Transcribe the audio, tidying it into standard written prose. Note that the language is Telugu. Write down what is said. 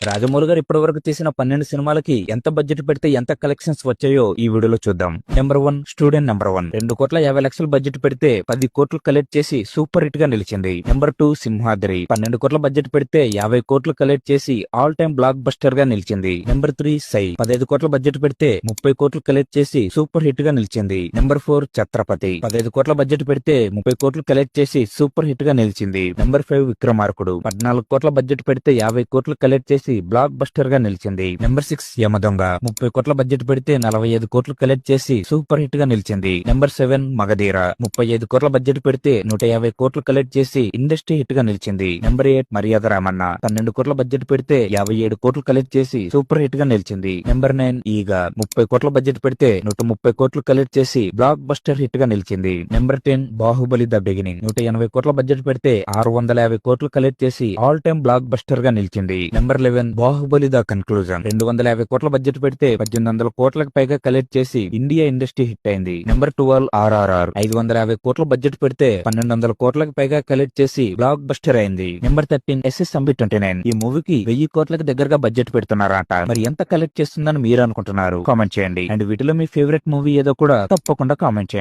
రాజమౌళి గారు ఇప్పటి వరకు తీసిన 12 సినిమాలకి ఎంత బడ్జెట్ పెడితే ఎంత కలెక్షన్స్ వచ్చాయో ఈ వీడియోలో చూద్దాం. నెంబర్ 1 స్టూడెంట్ నెంబర్ 1 2,50,00,000 బడ్జెట్ పెడితే 10 కోట్లు కలెక్ట్ చేసి సూపర్ హిట్ గా నిలిచింది. నెంబర్ 2 సింహాద్రి 12 కోట్ల బడ్జెట్ పెడితే 50 కోట్లు కలెక్ట్ చేసి ఆల్ టైమ్ బ్లాక్ బస్టర్ గా నిలిచింది. నెంబర్ 3 సై 15 కోట్ల బడ్జెట్ పెడితే 30 కోట్లు కలెక్ట్ చేసి సూపర్ హిట్ గా నిలిచింది. నెంబర్ 4 ఛత్రపతి 15 కోట్ల బడ్జెట్ పెడితే 30 కోట్లు కలెక్ట్ చేసి సూపర్ హిట్ గా నిలిచింది. నెంబర్ 5 విక్రమార్కుడు 14 కోట్ల బడ్జెట్ పెడితే 50 కోట్లు కలెక్ట్ చేసి బ్లాక్ బస్టర్ గా నిలిచింది. నెంబర్ 6 యమదొంగ 30 కోట్ల బడ్జెట్ పెడితే 45 కోట్లు కలెక్ట్ చేసి సూపర్ హిట్ గా నిలిచింది. నెంబర్ 7 మగధీర 35 కోట్ల బడ్జెట్ పెడితే 150 కోట్లు కలెక్ట్ చేసి ఇండస్ట్రీ హిట్ గా నిలిచింది. నెంబర్ 8 మర్యాద రామన్న 12 కోట్ల బడ్జెట్ పెడితే 57 కోట్లు కలెక్ట్ చేసి సూపర్ హిట్ గా నిలిచింది. నెంబర్ 9 ఈగ 30 కోట్ల బడ్జెట్ పెడితే 130 కోట్లు కలెక్ట్ చేసి బ్లాక్ బస్టర్ హిట్ గా నిలిచింది. నెంబర్ 10 బాహుబలి ద బిగినింగ్ 180 కోట్ల బడ్జెట్ పెడితే 650 కోట్లు కలెక్ట్ చేసి ఆల్ టైమ్ బ్లాక్ బస్టర్ గా నిలిచింది. నెంబర్ 11 బాహుబలి ద కన్క్లూజన్ 250 కోట్ల బడ్జెట్ పెడితే 1800 కోట్లకు పైగా కలెక్ట్ చేసి ఇండియా ఇండస్ట్రీ హిట్ అయింది. నెంబర్ 12 ఆర్ఆర్ఆర్ 550 కోట్ల బడ్జెట్ పెడితే 1200 కోట్లకు పైగా కలెక్ట్ చేసి బ్లాక్ బస్టర్ అయింది. నెంబర్ 13 ఎస్ఎస్ఎంబి 29 ఈ మూవీకి 1000 కోట్లకు దగ్గరగా బడ్జెట్ పెడుతున్నారట. మరి ఎంత కలెక్ట్ చేస్తుందని మీరు అనుకుంటున్నారు? కామెంట్ చేయండి. అండ్ వీటిలో మీ ఫేవరెట్ మూవీ ఏదో కూడా తప్పకుండా కామెంట్ చేయండి.